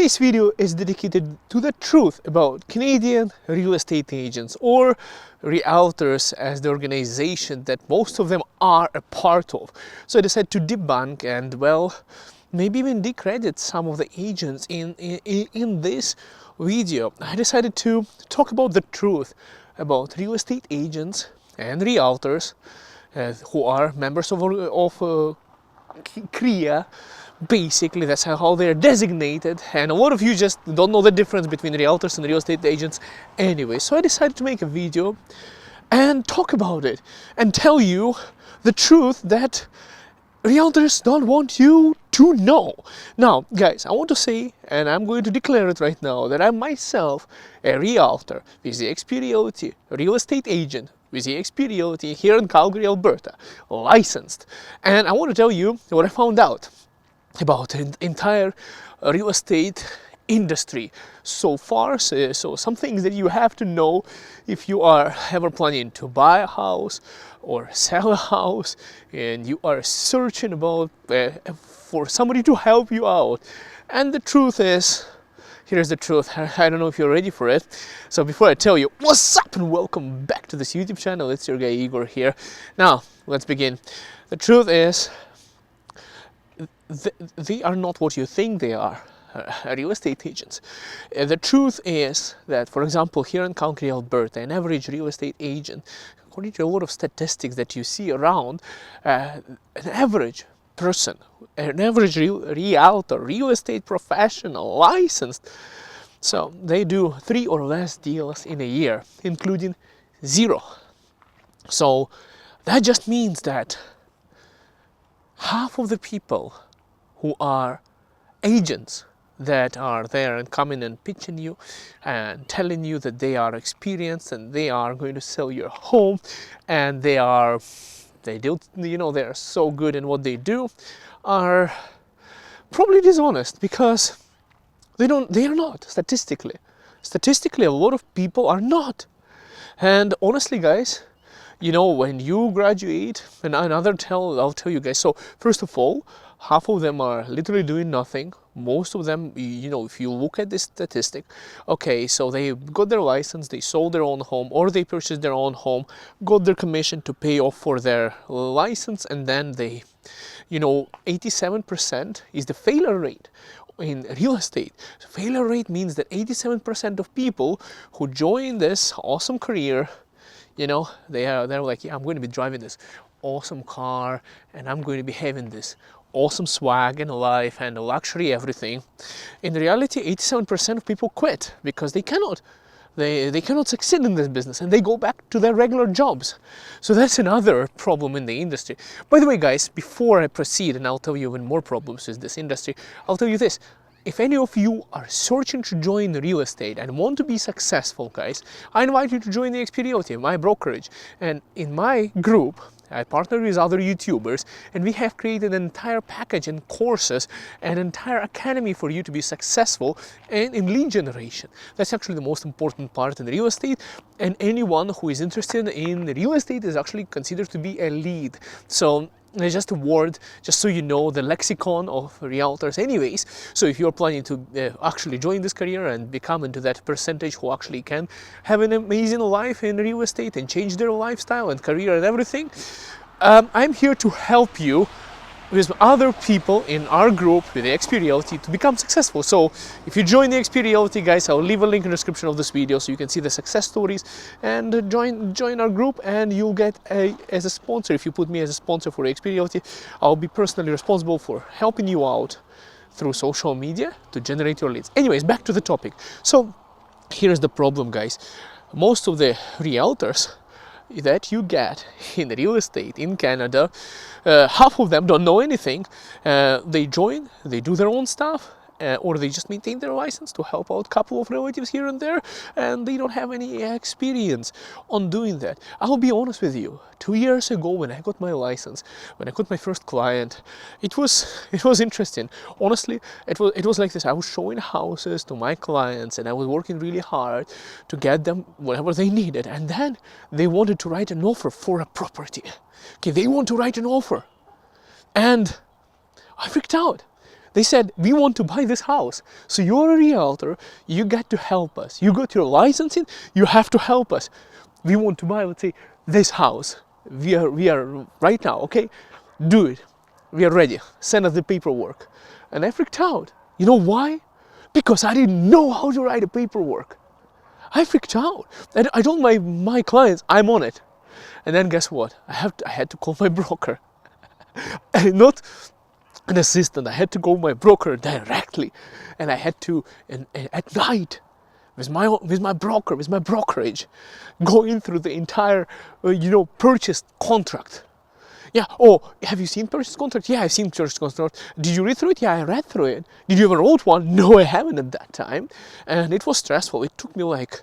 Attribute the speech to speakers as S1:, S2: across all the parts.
S1: Today's video is dedicated to the truth about Canadian real estate agents, or Realtors as the organization that most of them are a part of. So I decided to debunk and, well, maybe even decredit some of the agents in this video. I decided to talk about the truth about real estate agents and Realtors who are members of CREA. Basically, that's how they're designated, and a lot of you just don't know the difference between Realtors and real estate agents anyway. So I decided to make a video and talk about it and tell you the truth that Realtors don't want you to know. Now, guys, I want to say, and I'm going to declare it right now, that I'm myself a Realtor with the Realty real estate agent with the Realty here in Calgary, Alberta, licensed. And I want to tell you what I found out about the entire real estate industry so far. So some things that you have to know if you are ever planning to buy a house or sell a house and you are searching about for somebody to help you out. And the truth is, here's the truth. I don't know if you're ready for it. So before I tell you, what's up and welcome back to this YouTube channel. It's your guy Igor here. Now, let's begin. The truth is, they are not what you think they are, real estate agents. The truth is that, for example, here in Calgary, Alberta, an average real estate agent, according to a lot of statistics that you see around, an average person, an average realtor, real estate professional, licensed, so they do 3 or less deals in a year, including 0. So that just means that half of the people who are agents that are there and coming and pitching you and telling you that they are experienced and they are going to sell your home and they are so good in what they do, are probably dishonest, because they are not. Statistically a lot of people are not. And honestly, guys, when you graduate, and I'll tell you guys, so first of all, half of them are literally doing nothing. Most of them, if you look at this statistic, okay, so they got their license, they sold their own home, or they purchased their own home, got their commission to pay off for their license, and then they, 87% is the failure rate in real estate. So failure rate means that 87% of people who join this awesome career, they're like, yeah, I'm going to be driving this awesome car, and I'm going to be having this awesome swag and life and luxury everything. In reality, 87% of people quit because they cannot succeed in this business, and they go back to their regular jobs. So that's another problem in the industry. By the way, guys, before I proceed, and I'll tell you even more problems with this industry, I'll tell you this. If any of you are searching to join real estate and want to be successful, guys, I invite you to join the Realty, my brokerage. And in my group, I partner with other YouTubers, and we have created an entire package and courses, an entire academy for you to be successful and in lead generation. That's actually the most important part in real estate, and anyone who is interested in real estate is actually considered to be a lead. So it's just a word, just so you know, the lexicon of Realtors anyways. So if you're planning to actually join this career and become into that percentage who actually can have an amazing life in real estate and change their lifestyle and career and everything, I'm here to help you with other people in our group with the Realty to become successful. So if you join the Realty, guys, I'll leave a link in the description of this video so you can see the success stories and join our group, and you'll get as a sponsor. If you put me as a sponsor for Realty, I'll be personally responsible for helping you out through social media to generate your leads. Anyways, back to the topic. So here's the problem, guys. Most of the Realtors that you get in real estate in Canada, half of them don't know anything. They join, they do their own stuff, or they just maintain their license to help out a couple of relatives here and there, and they don't have any experience on doing that. I'll be honest with you, 2 years ago when I got my license, when I got my first client, it was interesting. Honestly, it was like this. I was showing houses to my clients, and I was working really hard to get them whatever they needed, and then they wanted to write an offer for a property. Okay, they want to write an offer, and I freaked out. They said, we want to buy this house. So you're a realtor, you got to help us. You got your licensing, you have to help us. We want to buy, let's say, this house. We are right now, okay? Do it. We are ready. Send us the paperwork. And I freaked out. You know why? Because I didn't know how to write a paperwork. I freaked out. And I told my clients, I'm on it. And then guess what? I had to call my broker. And not an assistant. I had to call my broker directly. And I had to, and at night, with my broker, with my brokerage, going through the entire, purchase contract. Yeah. Oh, have you seen purchase contract? Yeah, I've seen purchase contract. Did you read through it? Yeah, I read through it. Did you ever wrote one? No, I haven't at that time. And it was stressful. It took me like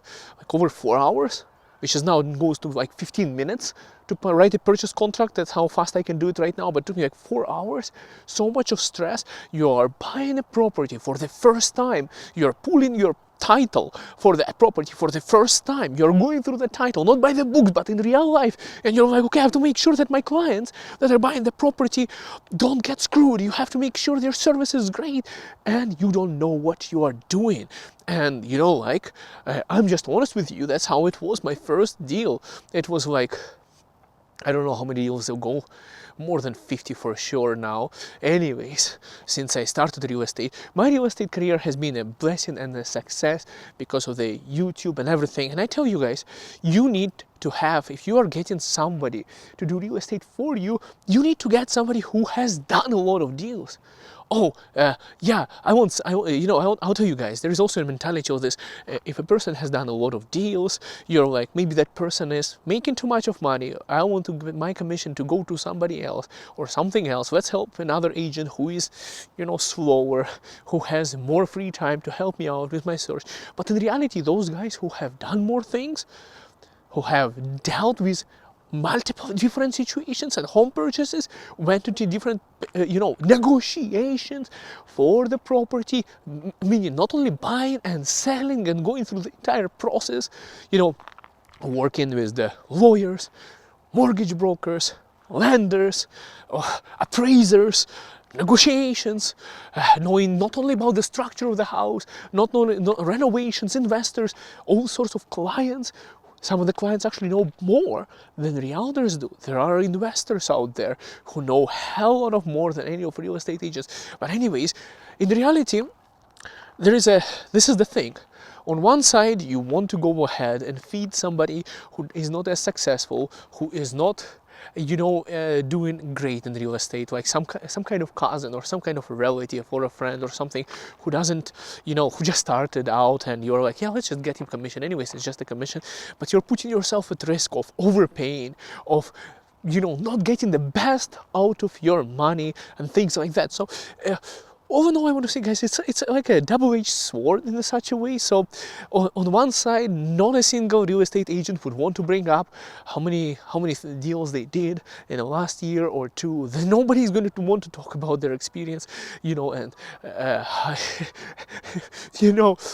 S1: over 4 hours, which is now goes to like 15 minutes to write a purchase contract. That's how fast I can do it right now. But it took me like 4 hours. So much of stress. You are buying a property for the first time. You're pulling your title for the property for the first time. You're going through the title, not by the books, but in real life. And you're like, okay, I have to make sure that my clients that are buying the property don't get screwed. You have to make sure their service is great. And you don't know what you are doing. And I'm just honest with you. That's how it was. My first deal, it was like, I don't know how many deals ago, more than 50 for sure now. Anyways, since I started real estate, my real estate career has been a blessing and a success because of the YouTube and everything. And I tell you guys, you need to have, if you are getting somebody to do real estate for you, you need to get somebody who has done a lot of deals. I'll tell you guys, there is also a mentality of this. If a person has done a lot of deals, you're like, maybe that person is making too much of money. I want to give my commission to go to somebody else or something else. Let's help another agent who is, slower, who has more free time to help me out with my search. But in reality, those guys who have done more things, who have dealt with multiple different situations and home purchases, went into different negotiations for the property, meaning not only buying and selling and going through the entire process, working with the lawyers, mortgage brokers, lenders, appraisers, negotiations, knowing not only about the structure of the house, not renovations, investors, all sorts of clients. Some of the clients actually know more than realtors do. There are investors out there who know a hell lot of more than any of real estate agents. But anyways, in reality, this is the thing. On one side, you want to go ahead and feed somebody who is not as successful, who is not doing great in real estate, like some kind of cousin or some kind of relative or a friend or something who doesn't, who just started out, and you're like, yeah, let's just get him commission. Anyways, it's just a commission, but you're putting yourself at risk of overpaying, of not getting the best out of your money and things like that. So all in all, I want to say, guys, it's like a double-edged sword in such a way. So on one side, not a single real estate agent would want to bring up how many deals they did in the last year or two. Then nobody's going to want to talk about their experience, and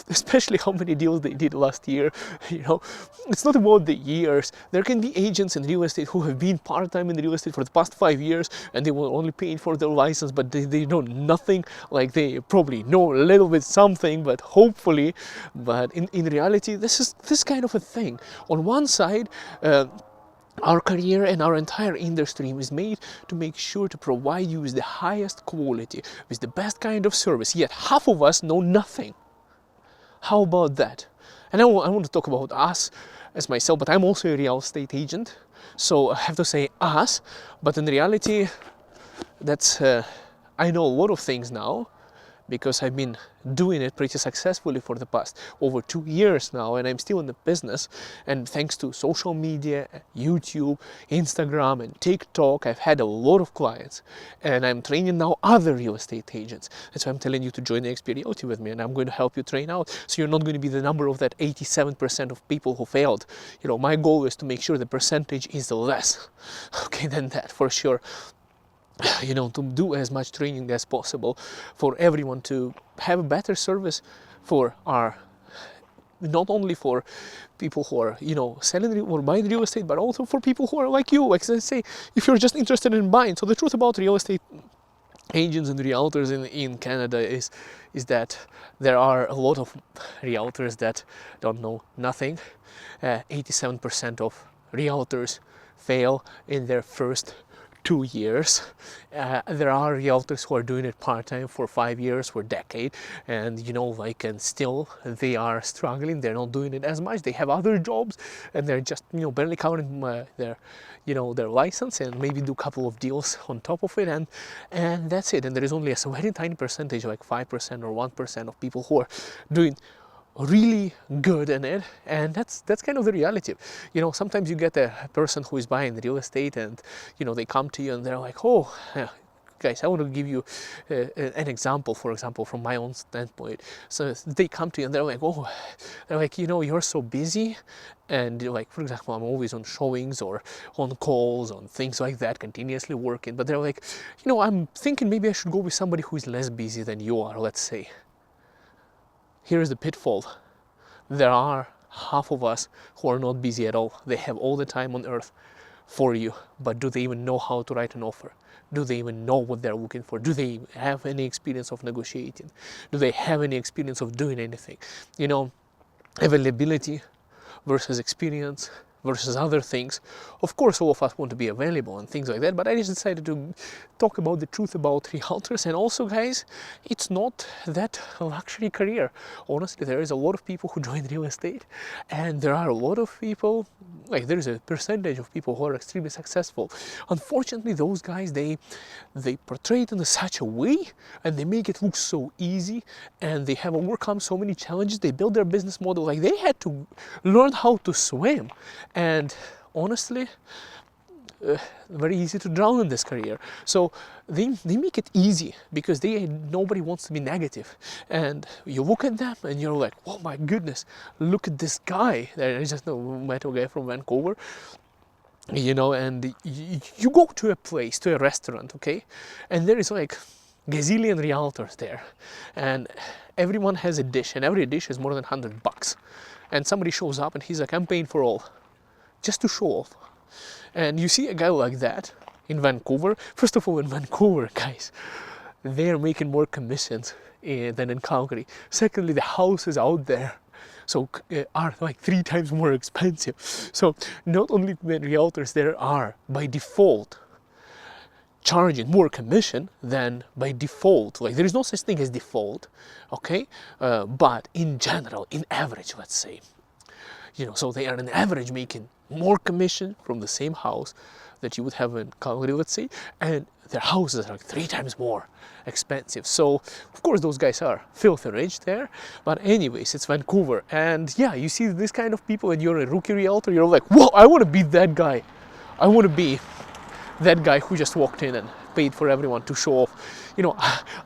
S1: especially how many deals they did last year. It's not about the years. There can be agents in real estate who have been part-time in real estate for the past 5 years, and they were only paying for their license, but they know nothing. Like, they probably know a little bit something, but hopefully, but in reality, this is this kind of a thing. On one side, our career and our entire industry is made to make sure to provide you with the highest quality, with the best kind of service, yet half of us know nothing. How about that? And I want to talk about us as myself, but I'm also a real estate agent, so I have to say us, but in reality, that's I know a lot of things now because I've been doing it pretty successfully for the past over 2 years now, and I'm still in the business. And thanks to social media, YouTube, Instagram, and TikTok, I've had a lot of clients, and I'm training now other real estate agents. That's why I'm telling you to join the XP Realty with me, and I'm going to help you train out. So you're not going to be the number of that 87% of people who failed. My goal is to make sure the percentage is less, okay, than that for sure. To do as much training as possible for everyone to have a better service for not only for people who are, selling or buying real estate, but also for people who are like you. Like, let's say, if you're just interested in buying. So the truth about real estate agents and realtors in Canada is that there are a lot of realtors that don't know nothing. 87% of realtors fail in their first 2 years. There are realtors who are doing it part-time for 5 years, for a decade, and like, and still they are struggling. They're not doing it as much. They have other jobs, and they're just barely counting their license, and maybe do a couple of deals on top of it, and that's it. And there is only a very tiny percentage, like 5% or 1% of people who are doing really good in it, and that's kind of the reality. Sometimes you get a person who is buying real estate, and they come to you and they're like, oh yeah, guys, I want to give you an example, for example, from my own standpoint. So they come to you and they're like, oh, they're like, you're so busy, and like, for example, I'm always on showings or on calls, on things like that, continuously working, but they're like, I'm thinking maybe I should go with somebody who is less busy than you are, let's say. Here's the pitfall. There are half of us who are not busy at all. They have all the time on earth for you, but do they even know how to write an offer? Do they even know what they're looking for? Do they have any experience of negotiating? Do they have any experience of doing anything? Availability versus experience versus other things. Of course, all of us want to be available and things like that, but I just decided to talk about the truth about realtors. And also, guys, it's not that luxury career. Honestly, there is a lot of people who join real estate, and there are a lot of people, like, there is a percentage of people who are extremely successful. Unfortunately, those guys, they portray it in such a way, and they make it look so easy, and they have overcome so many challenges. They build their business model like they had to learn how to swim. And honestly, very easy to drown in this career. So they make it easy because nobody wants to be negative. And you look at them and you're like, oh my goodness, look at this guy. I just met a guy from Vancouver, and you go to a place, to a restaurant, okay, and there is like gazillion realtors there, and everyone has a dish, and every dish is more than $100. And somebody shows up and he's like, I'm paying for all, just to show off. And you see a guy like that in Vancouver. First of all, in Vancouver, guys, they're making more commissions than in Calgary. Secondly, the houses out there are like 3 times more expensive. So not only the realtors there are by default charging more commission than by default, like there is no such thing as default, okay, but in general, in average, let's say, so they are on average making more commission from the same house that you would have in Calgary, let's say, and their houses are like 3 times more expensive. So of course those guys are filthy rich there, but anyways, it's Vancouver, and yeah, you see this kind of people, and you're a rookie realtor, you're like, whoa, I want to be that guy. I want to be that guy who just walked in and paid for everyone to show off.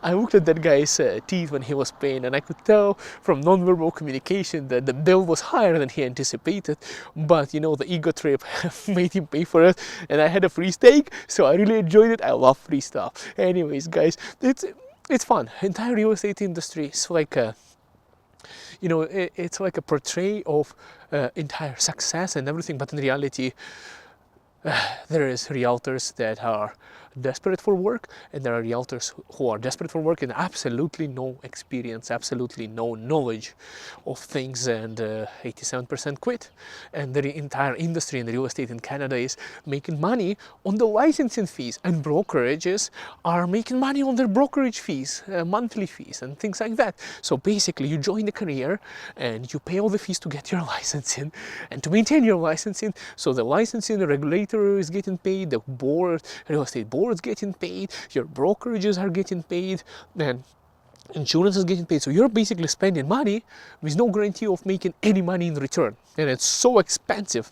S1: I looked at that guy's teeth when he was paying, and I could tell from non-verbal communication that the bill was higher than he anticipated, but the ego trip made him pay for it, and I had a free steak, so I really enjoyed it. I love free stuff. Anyways, guys, it's fun. Entire real estate industry is like a it's like a portray of entire success and everything, but in reality, there is realtors that are desperate for work, and there are realtors who are desperate for work and absolutely no experience, absolutely no knowledge of things, and 87% quit. And the entire industry in real estate in Canada is making money on the licensing fees, and brokerages are making money on their brokerage fees, monthly fees and things like that. So basically, you join the career and you pay all the fees to get your licensing and to maintain your licensing. So the licensing, the regulator is getting paid, the real estate board's getting paid, your brokerages are getting paid, and insurance is getting paid. So you're basically spending money with no guarantee of making any money in return. And it's so expensive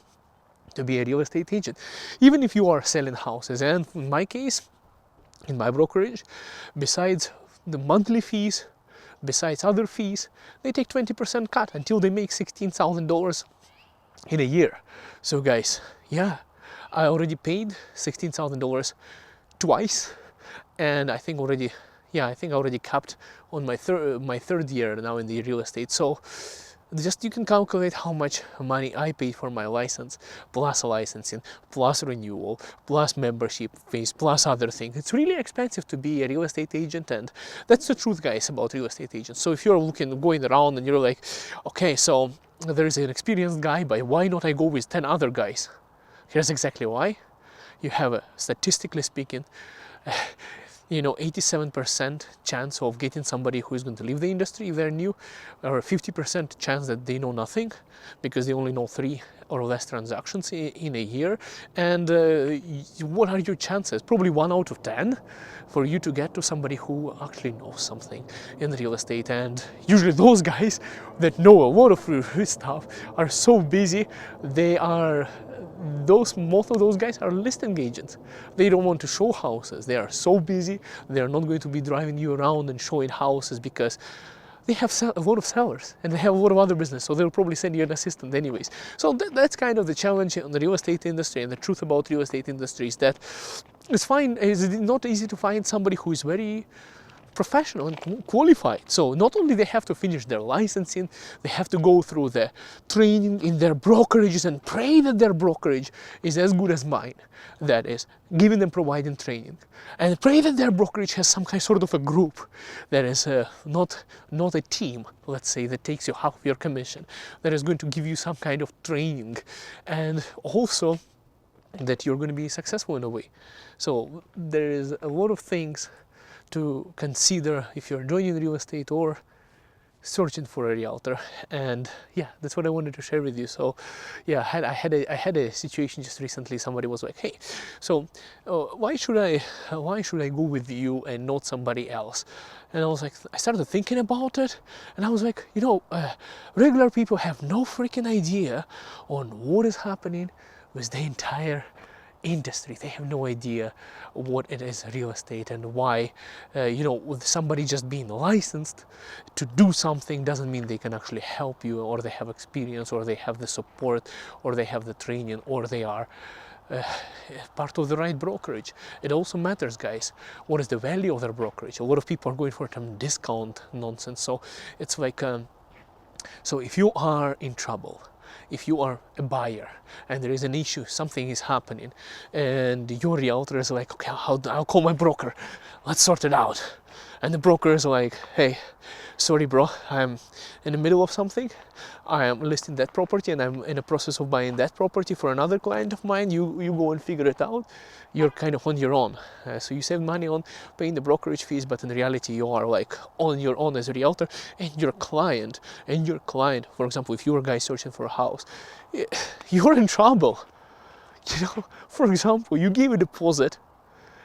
S1: to be a real estate agent, even if you are selling houses. And in my case, in my brokerage, besides the monthly fees, besides other fees, they take 20% cut until they make $16,000 in a year. So guys, yeah, I already paid $16,000 twice, and I think I already capped on my third year now in the real estate. So Just you can calculate how much money I paid for my license, plus licensing, plus renewal, plus membership fees, plus other things. It's really expensive to be a real estate agent, and that's the truth, guys, about real estate agents. So if you're going around and you're like, okay, so there is an experienced guy, but why not I go with 10 other guys? Here's exactly why. You have a, statistically speaking, 87% chance of getting somebody who is going to leave the industry if they're new, or a 50% chance that they know nothing because they only know 3 or less transactions in a year. And what are your chances? Probably 1 out of 10 for you to get to somebody who actually knows something in real estate. And usually those guys that know a lot of stuff are so busy, most of those guys are listing agents. They don't want to show houses. They are so busy. They are not going to be driving you around and showing houses because they have a lot of sellers and they have a lot of other business, so they'll probably send you an assistant anyways. So that's kind of the challenge in the real estate industry, and the truth about real estate industry is that it's not easy to find somebody who is very professional and qualified. So not only they have to finish their licensing, they have to go through the training in their brokerages and pray that their brokerage is as good as mine. That is, giving them providing training, and pray that their brokerage has some kind sort of a group that is not a team, let's say, that takes you half of your commission, that is going to give you some kind of training, and also that you're going to be successful in a way. So there is a lot of things to consider if you're joining real estate or searching for a realtor. And yeah, that's what I wanted to share with you. So yeah, I had a situation just recently. Somebody was like, hey, so why should I go with you and not somebody else? And I was like, I started thinking about it, and I was like, regular people have no freaking idea on what is happening with the entire industry. They have no idea what it is real estate, and why with somebody just being licensed to do something doesn't mean they can actually help you, or they have experience, or they have the support, or they have the training, or they are part of the right brokerage. It also matters, guys, what is the value of their brokerage. A lot of people are going for some discount nonsense. So it's like so if you are in trouble, if you are a buyer and there is an issue, something is happening, and your realtor is like, okay, I'll call my broker, let's sort it out. And the broker is like, hey, sorry bro, I'm in the middle of something. I am listing that property and I'm in the process of buying that property for another client of mine. You go and figure it out. You're kind of on your own. So you save money on paying the brokerage fees, but in reality you are like on your own as a realtor, and your client, for example, if you're a guy searching for a house, you're in trouble. For example, you gave a deposit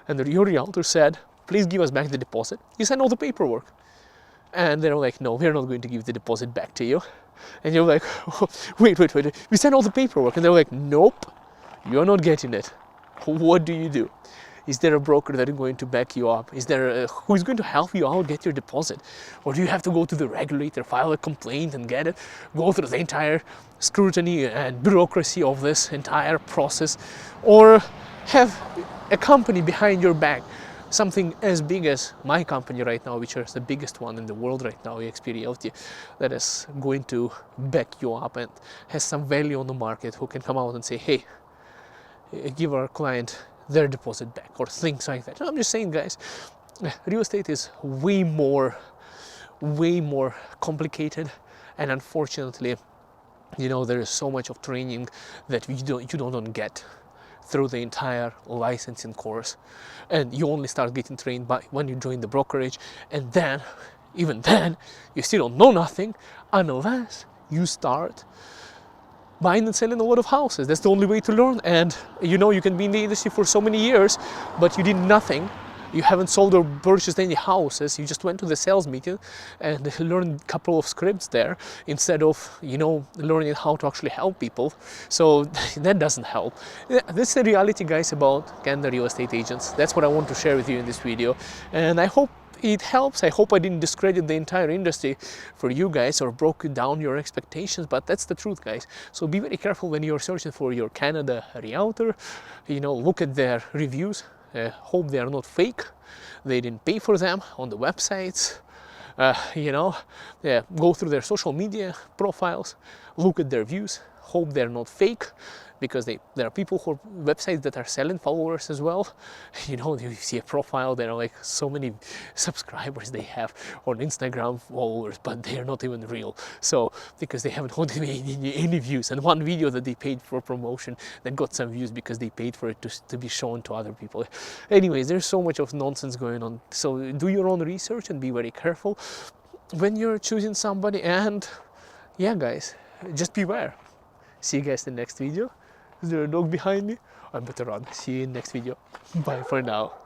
S1: and your realtor said, please give us back the deposit. You send all the paperwork. And they're like, no, we're not going to give the deposit back to you. And you're like, oh, wait, we sent all the paperwork. And they're like, nope, you're not getting it. What do you do? Is there a broker that is going to back you up? Is there who is going to help you out get your deposit? Or do you have to go to the regulator, file a complaint and get it, go through the entire scrutiny and bureaucracy of this entire process? Or have a company behind your back, something as big as my company right now, which is the biggest one in the world right now, eXp Realty, that is going to back you up and has some value on the market, who can come out and say, hey, give our client their deposit back, or things like that. I'm just saying, guys, real estate is way more complicated, and unfortunately, there is so much of training that you don't get through the entire licensing course, and you only start getting trained when you join the brokerage, and then, even then, you still don't know nothing unless you start buying and selling a lot of houses. That's the only way to learn. And you can be in the industry for so many years, but you did nothing. You haven't sold or purchased any houses. You just went to the sales meeting and learned a couple of scripts there instead of, learning how to actually help people. So that doesn't help. This is the reality, guys, about Canada real estate agents. That's what I want to share with you in this video. And I hope it helps. I hope I didn't discredit the entire industry for you guys or broke down your expectations, but that's the truth, guys. So be very careful when you're searching for your Canada realtor. Look at their reviews. Hope they are not fake. They didn't pay for them on the websites. you know, yeah, go through their social media profiles, look at their views, hope they're not fake, because there are people who websites that are selling followers as well. You know, you see a profile, there are like so many subscribers they have on Instagram followers, but they are not even real. So because they haven't got any views, and one video that they paid for promotion that got some views because they paid for it to be shown to other people. Anyways, there's so much of nonsense going on. So do your own research and be very careful when you're choosing somebody. And yeah, guys, just beware. See you guys in the next video. Is there a dog behind me? I better run. See you in the next video. Bye for now.